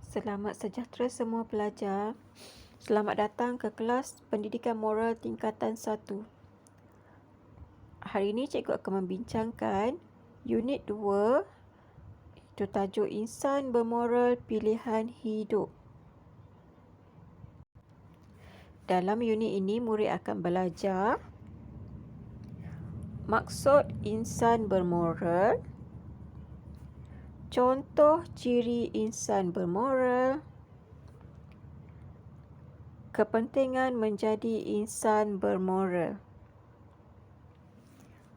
Selamat sejahtera semua pelajar. Selamat datang ke kelas Pendidikan Moral Tingkatan 1. Hari ini cikgu akan membincangkan unit 2, itu tajuk Insan Bermoral Pilihan Hidup. Dalam unit ini, murid akan belajar maksud insan bermoral, contoh ciri insan bermoral, kepentingan menjadi insan bermoral.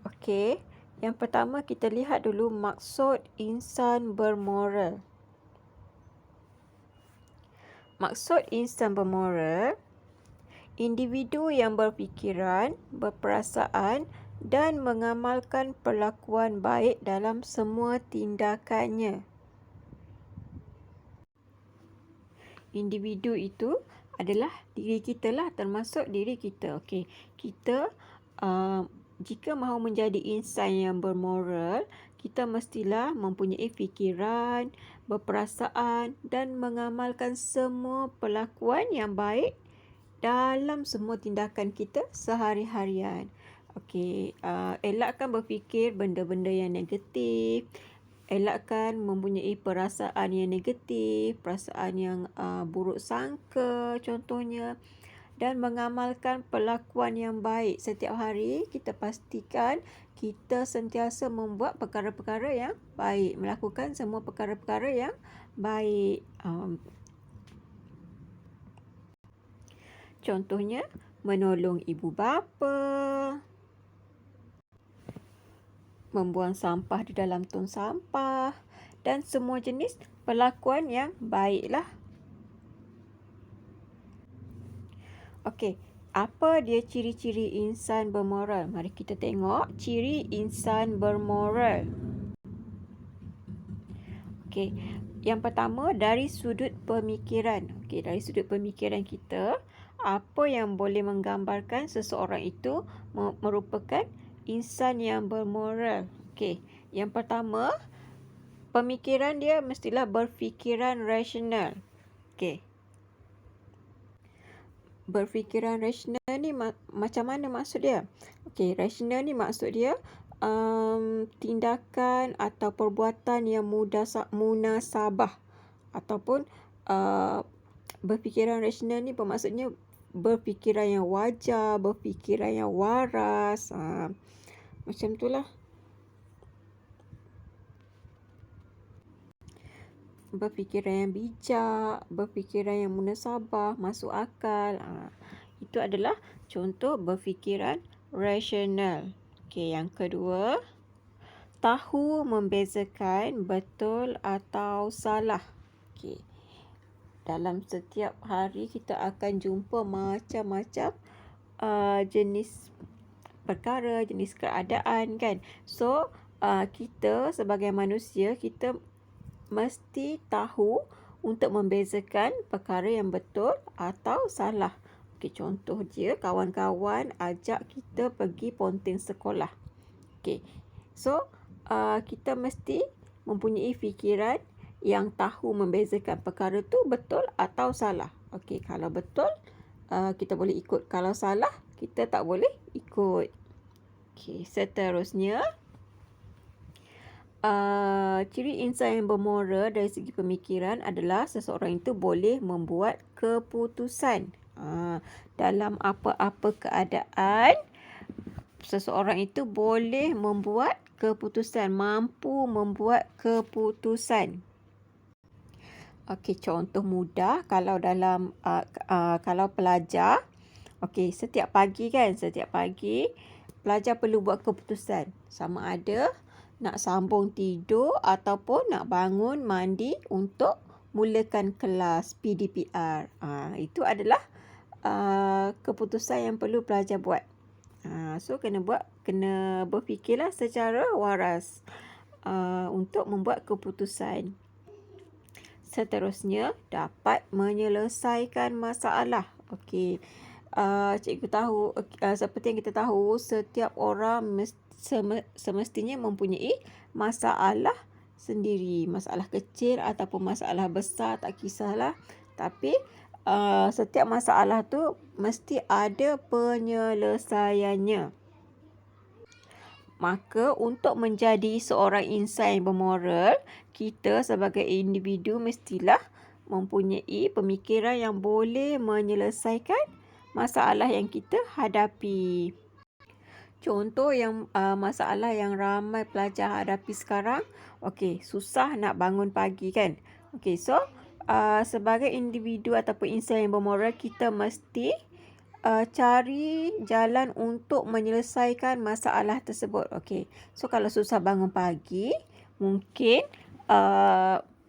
Okey, yang pertama kita lihat dulu maksud insan bermoral. Maksud insan bermoral, individu yang berfikiran, berperasaan dan mengamalkan perlakuan baik dalam semua tindakannya. Individu itu adalah diri kita lah, termasuk diri kita. Okey, kita jika mahu menjadi insan yang bermoral, kita mestilah mempunyai fikiran, berperasaan dan mengamalkan semua perlakuan yang baik dalam semua tindakan kita sehari-harian. Okey, elakkan berfikir benda-benda yang negatif, elakkan mempunyai perasaan yang negatif, perasaan yang buruk sangka contohnya, dan mengamalkan perlakuan yang baik. Setiap hari kita pastikan kita sentiasa membuat perkara-perkara yang baik, melakukan semua perkara-perkara yang baik. Contohnya, menolong ibu bapa, membuang sampah di dalam tong sampah, dan semua jenis perlakuan yang baiklah. Okey, apa dia ciri-ciri insan bermoral? Mari kita tengok ciri insan bermoral. Okey, yang pertama dari sudut pemikiran. Okey, dari sudut pemikiran kita, apa yang boleh menggambarkan seseorang itu merupakan insan yang bermoral? Okey, yang pertama, pemikiran dia mestilah berfikiran rasional. Okey. Berfikiran rasional ni macam mana maksud dia? Okey, rasional ni maksud dia tindakan atau perbuatan yang munasabah ataupun berfikiran rasional ni bermaksudnya berfikiran yang wajar, berfikiran yang waras, macam itulah. Berfikiran yang bijak, berfikiran yang munasabah, masuk akal. Itu adalah contoh berfikiran rasional. Okey, yang kedua, tahu membezakan betul atau salah. Okey. Dalam setiap hari kita akan jumpa macam-macam jenis perkara, jenis keadaan kan. So, kita sebagai manusia, kita mesti tahu untuk membezakan perkara yang betul atau salah. Okey, contoh dia, kawan-kawan ajak kita pergi ponteng sekolah. Okey, so kita mesti mempunyai fikiran yang tahu membezakan perkara tu betul atau salah. Okey, kalau betul kita boleh ikut, kalau salah kita tak boleh ikut. Okey, seterusnya, ciri insan yang bermoral dari segi pemikiran adalah seseorang itu boleh membuat keputusan. Dalam apa-apa keadaan, seseorang itu boleh membuat keputusan, mampu membuat keputusan. Okey, contoh mudah kalau dalam kalau pelajar, okey, setiap pagi pelajar perlu buat keputusan sama ada nak sambung tidur ataupun nak bangun mandi untuk mulakan kelas PDPR. Itu adalah keputusan yang perlu pelajar buat. So kena berfikirlah secara waras untuk membuat keputusan. Seterusnya, dapat menyelesaikan masalah. Okey. Cikgu tahu, seperti yang kita tahu, setiap orang semestinya mempunyai masalah sendiri. Masalah kecil ataupun masalah besar, tak kisahlah. Tapi setiap masalah tu mesti ada penyelesaiannya. Maka untuk menjadi seorang insan yang bermoral, kita sebagai individu mestilah mempunyai pemikiran yang boleh menyelesaikan masalah yang kita hadapi. Contoh yang masalah yang ramai pelajar hadapi sekarang, okey, susah nak bangun pagi kan. Okey, so sebagai individu ataupun insan yang bermoral, kita mesti cari jalan untuk menyelesaikan masalah tersebut. Okey. So kalau susah bangun pagi, mungkin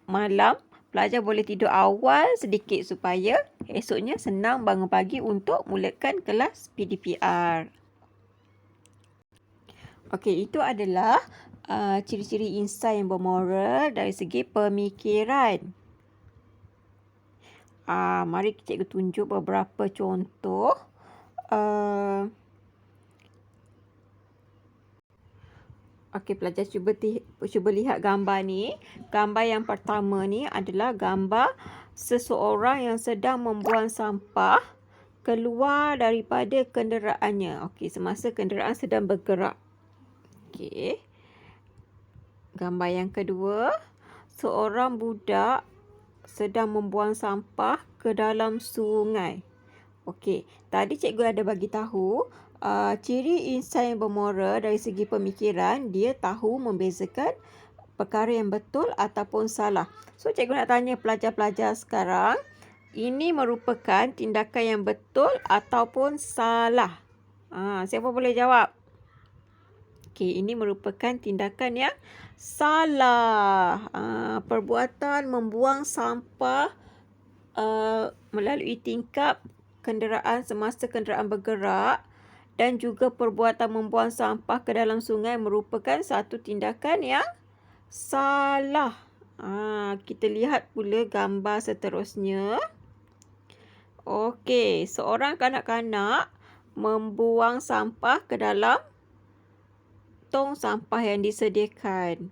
malam pelajar boleh tidur awal sedikit supaya esoknya senang bangun pagi untuk mulakan kelas PDPR. Okey, itu adalah ciri-ciri insan yang bermoral dari segi pemikiran. Mari cikgu tunjuk beberapa contoh. Okey, pelajar cuba lihat gambar ni. Gambar yang pertama ni adalah gambar seseorang yang sedang membuang sampah keluar daripada kenderaannya. Okey, semasa kenderaan sedang bergerak. Okey. Gambar yang kedua, seorang budak sedang membuang sampah ke dalam sungai. Okey, tadi cikgu ada bagi tahu ciri insan yang bermoral dari segi pemikiran, dia tahu membezakan perkara yang betul ataupun salah. So cikgu nak tanya pelajar-pelajar sekarang, ini merupakan tindakan yang betul ataupun salah? Siapa boleh jawab? Okey, ini merupakan tindakan yang salah. Perbuatan membuang sampah melalui tingkap kenderaan semasa kenderaan bergerak dan juga perbuatan membuang sampah ke dalam sungai merupakan satu tindakan yang salah. Kita lihat pula gambar seterusnya. Okey, seorang kanak-kanak membuang sampah ke dalam tong sampah yang disediakan.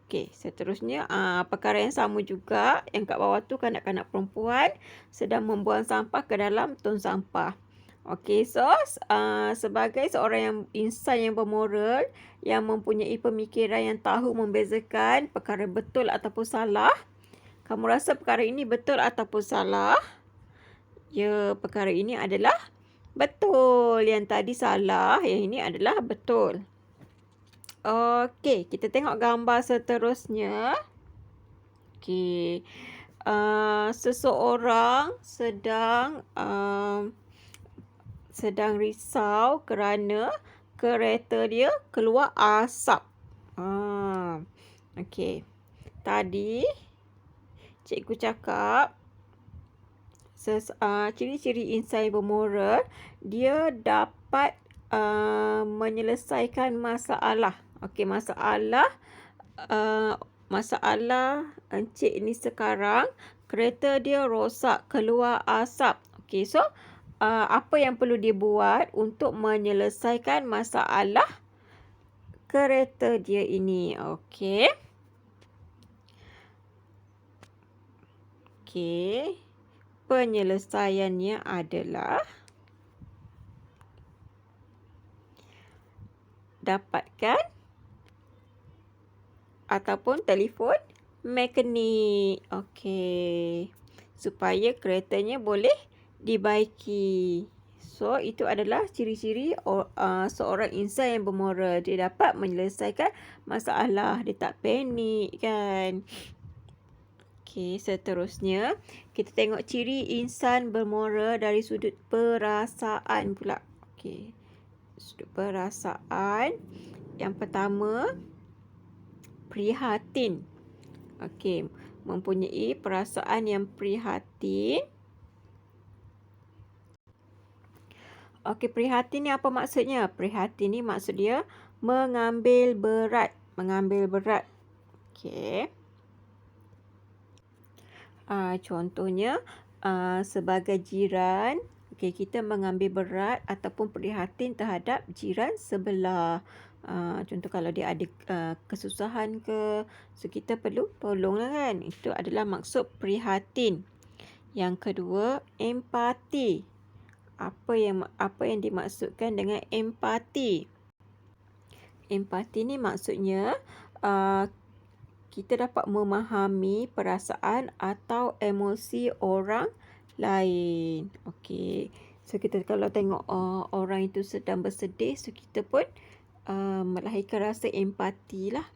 Okey, seterusnya perkara yang sama juga. Yang kat bawah tu kanak-kanak perempuan sedang membuang sampah ke dalam tong sampah. Okey, so sebagai seorang yang insan yang bermoral, yang mempunyai pemikiran yang tahu membezakan perkara betul ataupun salah, kamu rasa perkara ini betul ataupun salah? Ya, perkara ini adalah betul. Yang tadi salah, yang ini adalah betul. Okey, kita tengok gambar seterusnya. Okey. Seseorang sedang risau kerana kereta dia keluar asap. Okey. Tadi cikgu cakap ciri-ciri insan yang bermoral, dia dapat menyelesaikan masalah. Okey, masalah encik ni sekarang, kereta dia rosak, keluar asap. Okey, so apa yang perlu dia buat untuk menyelesaikan masalah kereta dia ini? Okey. Okey. Penyelesaiannya adalah dapatkan ataupun telefon mekanik. Okey. Supaya keretanya boleh dibaiki. So, itu adalah ciri-ciri seorang insan yang bermoral. Dia dapat menyelesaikan masalah. Dia tak panik kan. Okey, seterusnya kita tengok ciri insan bermoral dari sudut perasaan pula. Okey. Sudut perasaan. Yang pertama, prihatin. Okey, mempunyai perasaan yang prihatin. Okey, prihatin ni apa maksudnya? Prihatin ni maksud dia mengambil berat. Mengambil berat. Okey. Contohnya, sebagai jiran, okey, kita mengambil berat ataupun prihatin terhadap jiran sebelah. Contoh kalau dia ada kesusahan ke, so kita perlu tolonglah kan. Itu adalah maksud prihatin. Yang kedua, empati. Apa yang dimaksudkan dengan empati? Empati ni maksudnya kita dapat memahami perasaan atau emosi orang lain. Okey. So kita kalau tengok orang itu sedang bersedih, so kita pun melahirkan rasa empati lah.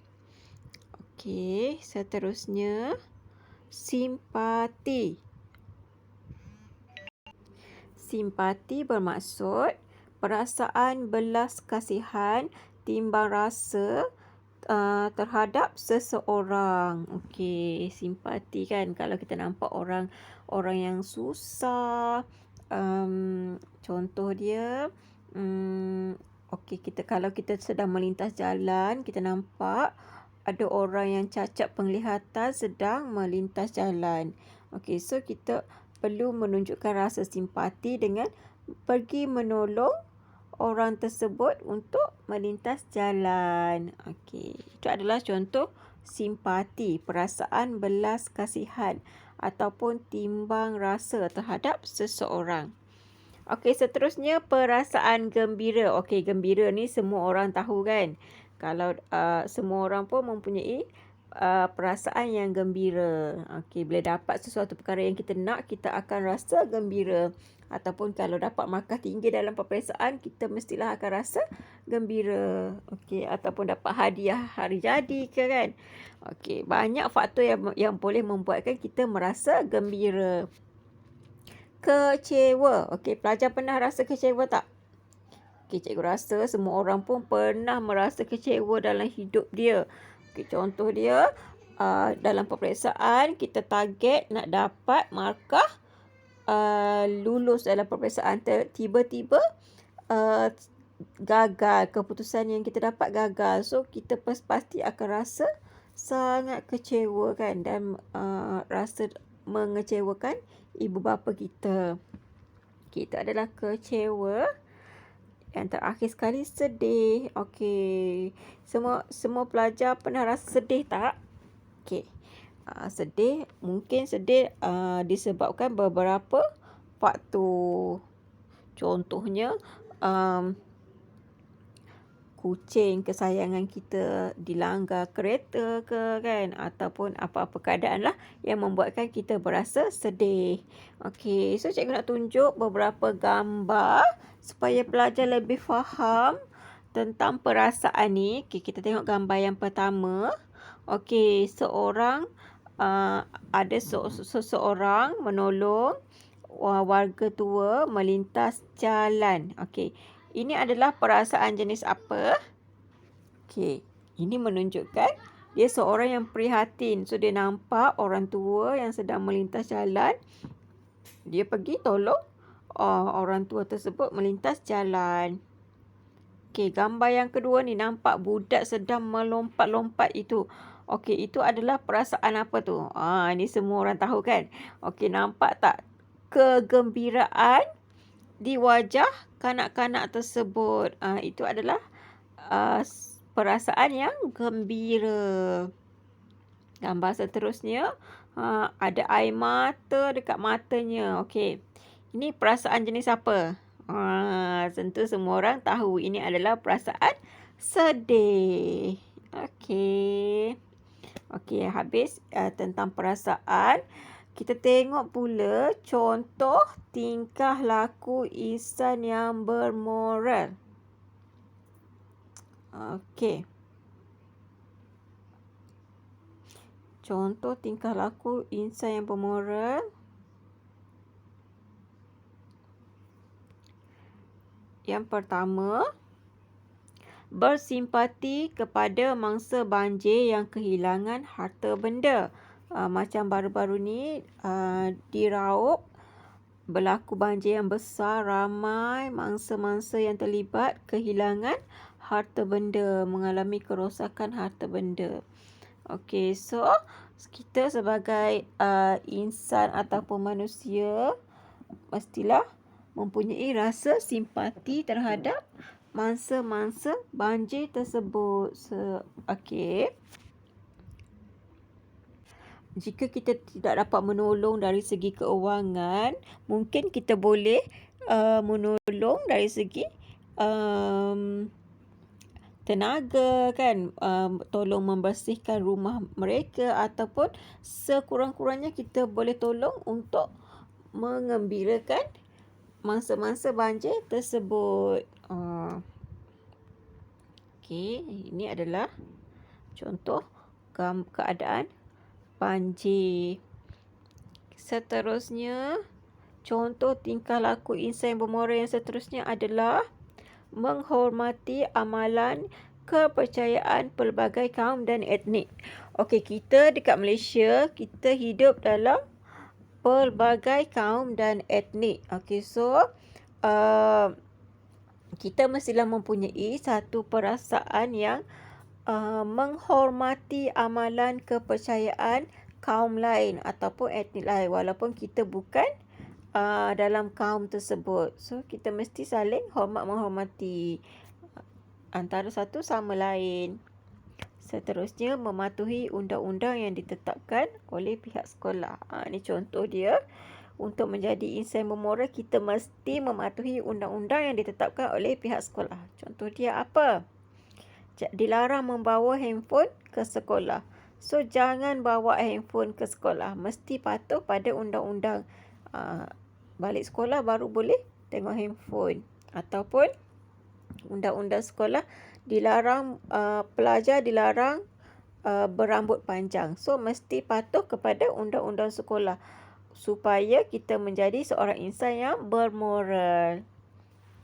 Okey, seterusnya simpati. Simpati bermaksud perasaan belas kasihan timbang rasa terhadap seseorang. Okey, simpati kan kalau kita nampak orang yang susah. Contoh dia, okey, kalau kita sedang melintas jalan, kita nampak ada orang yang cacat penglihatan sedang melintas jalan. Okey, so kita perlu menunjukkan rasa simpati dengan pergi menolong orang tersebut untuk melintas jalan. Okey, itu adalah contoh simpati, perasaan belas kasihan ataupun timbang rasa terhadap seseorang. Okey, seterusnya perasaan gembira. Okey, gembira ni semua orang tahu kan. Kalau semua orang pun mempunyai perasaan yang gembira. Okey, bila dapat sesuatu perkara yang kita nak, kita akan rasa gembira. Ataupun kalau dapat markah tinggi dalam peperiksaan, kita mestilah akan rasa gembira. Okey, ataupun dapat hadiah hari jadi ke kan. Okey, banyak faktor yang boleh membuatkan kita merasa gembira. Kecewa. Okey, pelajar pernah rasa kecewa tak? Okey, cikgu rasa semua orang pun pernah merasa kecewa dalam hidup dia. Okey, contoh dia, dalam peperiksaan kita target nak dapat markah lulus dalam peperiksaan. Tiba-tiba gagal. Keputusan yang kita dapat gagal. So, kita pasti akan rasa sangat kecewa kan. Dan rasa mengecewakan ibu bapa kita. Kita adalah kecewa. Yang terakhir sekali, sedih. Okey. Semua pelajar pernah rasa sedih tak? Okey. Sedih, mungkin sedih disebabkan beberapa faktor. Contohnya, kucing kesayangan kita dilanggar kereta ke kan, ataupun apa-apa keadaan lah yang membuatkan kita berasa sedih. Okey, so cikgu nak tunjuk beberapa gambar supaya pelajar lebih faham tentang perasaan ni. Okey, kita tengok gambar yang pertama. Okey, ada seseorang menolong warga tua melintas jalan. Okey, ini adalah perasaan jenis apa? Okey, ini menunjukkan dia seorang yang prihatin. So, dia nampak orang tua yang sedang melintas jalan. Dia pergi tolong orang tua tersebut melintas jalan. Okey, gambar yang kedua ni nampak budak sedang melompat-lompat itu. Okey, itu adalah perasaan apa tu? Ini semua orang tahu kan? Okey, nampak tak kegembiraan di wajah kanak-kanak tersebut? Itu adalah perasaan yang gembira. Gambar seterusnya, ada air mata dekat matanya. Okey, ini perasaan jenis apa? Tentu semua orang tahu ini adalah perasaan sedih. Okey. Okey, habis tentang perasaan. Kita tengok pula contoh tingkah laku insan yang bermoral. Okey. Contoh tingkah laku insan yang bermoral. Yang pertama, bersimpati kepada mangsa banjir yang kehilangan harta benda. Macam baru-baru ni di Raub berlaku banjir yang besar, ramai mangsa-mangsa yang terlibat kehilangan harta benda, mengalami kerosakan harta benda. Okey, so kita sebagai insan ataupun manusia mestilah mempunyai rasa simpati terhadap mangsa-mangsa banjir tersebut. Okey. Jika kita tidak dapat menolong dari segi keuangan, mungkin kita boleh menolong dari segi tenaga kan, tolong membersihkan rumah mereka, ataupun sekurang-kurangnya kita boleh tolong untuk mengembirakan mangsa-mangsa banjir tersebut. Okey, ini adalah contoh keadaan banjir. Seterusnya, contoh tingkah laku insan yang bermoral yang seterusnya adalah menghormati amalan kepercayaan pelbagai kaum dan etnik. Okey, kita dekat Malaysia, kita hidup dalam pelbagai kaum dan etnik. Okey, so kita mestilah mempunyai satu perasaan yang menghormati amalan kepercayaan kaum lain ataupun etnik lain, walaupun kita bukan dalam kaum tersebut. So, kita mesti saling menghormati antara satu sama lain. Seterusnya, mematuhi undang-undang yang ditetapkan oleh pihak sekolah. Ini contoh dia. Untuk menjadi insan bermoral, kita mesti mematuhi undang-undang yang ditetapkan oleh pihak sekolah. Contoh dia apa? Dilarang membawa handphone ke sekolah. So, jangan bawa handphone ke sekolah. Mesti patuh pada undang-undang. Balik sekolah baru boleh tengok handphone. Ataupun undang-undang sekolah dilarang, pelajar dilarang berambut panjang. So, mesti patuh kepada undang-undang sekolah supaya kita menjadi seorang insan yang bermoral.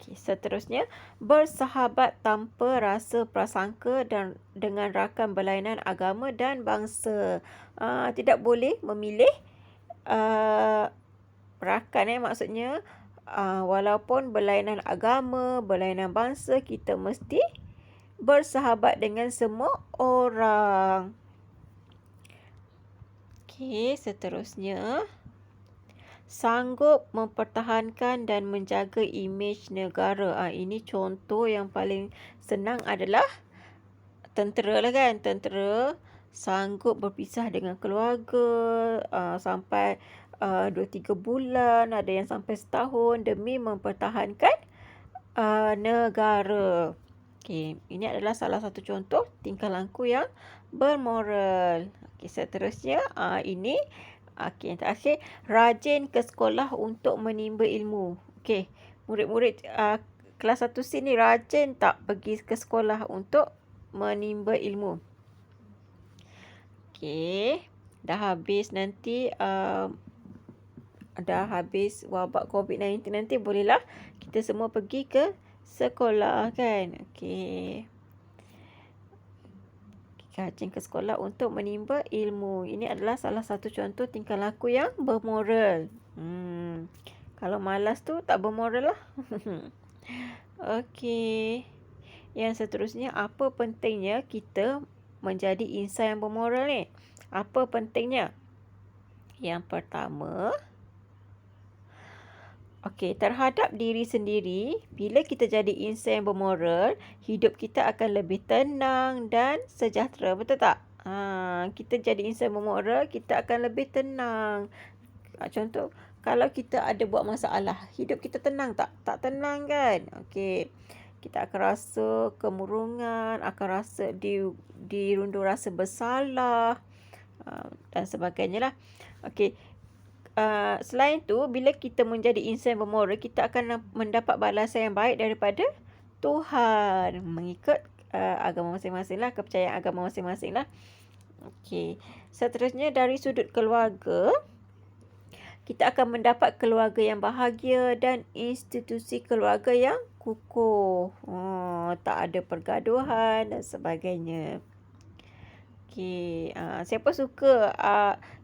Okay, seterusnya, bersahabat tanpa rasa prasangka dan dengan rakan berlainan agama dan bangsa. Tidak boleh memilih rakan, maksudnya walaupun berlainan agama, berlainan bangsa, kita mesti bersahabat dengan semua orang. Okey, seterusnya, sanggup mempertahankan dan menjaga imej negara. Ini contoh yang paling senang adalah tentera lah kan. Tentera sanggup berpisah dengan keluarga sampai 2-3 bulan, ada yang sampai setahun demi mempertahankan negara. Okey, ini adalah salah satu contoh tingkah laku yang bermoral. Okey, seterusnya ini yang terakhir, rajin ke sekolah untuk menimba ilmu. Okey, murid-murid kelas 1C ni rajin tak pergi ke sekolah untuk menimba ilmu? Okey, dah habis nanti dah habis wabak COVID-19 nanti, bolehlah kita semua pergi ke sekolah kan. Okey. Rajin ke sekolah untuk menimba ilmu. Ini adalah salah satu contoh tingkah laku yang bermoral. Kalau malas tu tak bermoral lah. Okey. Yang seterusnya, apa pentingnya kita menjadi insan yang bermoral ni? Apa pentingnya? Yang pertama, okey, terhadap diri sendiri, bila kita jadi insan yang bermoral, hidup kita akan lebih tenang dan sejahtera. Betul tak? Kita jadi insan bermoral, kita akan lebih tenang. Contoh, kalau kita ada buat masalah, hidup kita tenang tak? Tak tenang kan? Okey, kita akan rasa kemurungan, akan rasa dirundung rasa bersalah dan sebagainya lah. Okey. Selain tu, bila kita menjadi insan bermoral, kita akan mendapat balasan yang baik daripada Tuhan mengikut agama masing-masing lah, kepercayaan agama masing-masing lah. Okey. Seterusnya, dari sudut keluarga, kita akan mendapat keluarga yang bahagia dan institusi keluarga yang kukuh. Tak ada pergaduhan dan sebagainya. Okey. Siapa suka?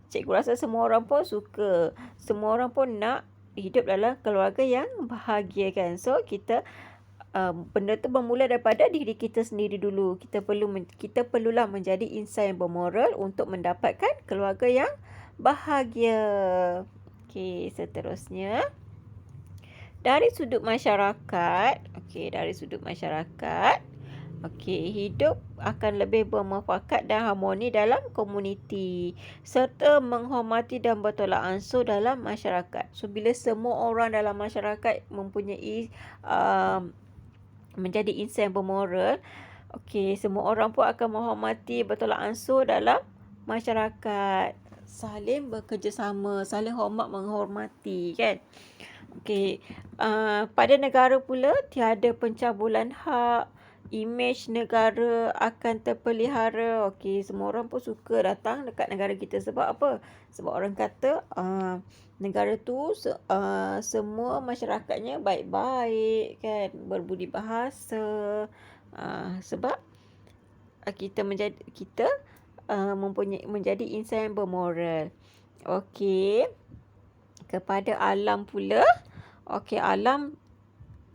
Cikgu rasa semua orang pun suka. Semua orang pun nak hidup dalam keluarga yang bahagia kan. So, kita benda tu bermula daripada diri kita sendiri dulu. Kita perlulah menjadi insan yang bermoral untuk mendapatkan keluarga yang bahagia. Okey, seterusnya, Dari sudut masyarakat, dari sudut masyarakat, hidup akan lebih bermufakat dan harmoni dalam komuniti serta menghormati dan bertolak ansur dalam masyarakat. So, bila semua orang dalam masyarakat mempunyai menjadi insan bermoral, semua orang pun akan menghormati, bertolak ansur dalam masyarakat. Saling bekerjasama, saling hormat menghormati, kan? Pada negara pula, tiada pencabulan hak, imej negara akan terpelihara. Semua orang pun suka datang dekat negara kita. Sebab apa? Sebab orang kata negara tu semua masyarakatnya baik-baik, kan? Berbudi bahasa. Sebab kita mempunyai menjadi insan yang bermoral. Kepada alam pula, alam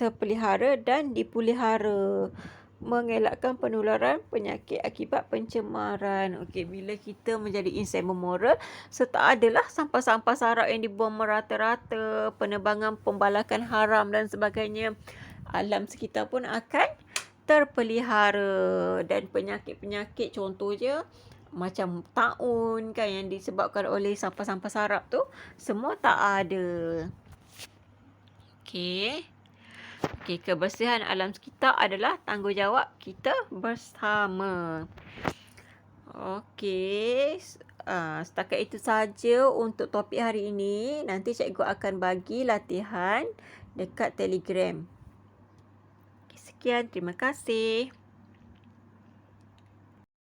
terpelihara dan dipelihara, mengelakkan penularan penyakit akibat pencemaran. Bila kita menjadi insan bermoral, serta adalah sampah-sampah sarap yang dibuang merata-rata, penebangan pembalakan haram dan sebagainya, alam sekitar pun akan terpelihara. Dan penyakit-penyakit contohnya macam taun, kan, yang disebabkan oleh sampah-sampah sarap tu, semua tak ada. Kebersihan alam sekitar adalah tanggungjawab kita bersama. Setakat itu saja untuk topik hari ini. Nanti cikgu akan bagi latihan dekat Telegram. Sekian, terima kasih.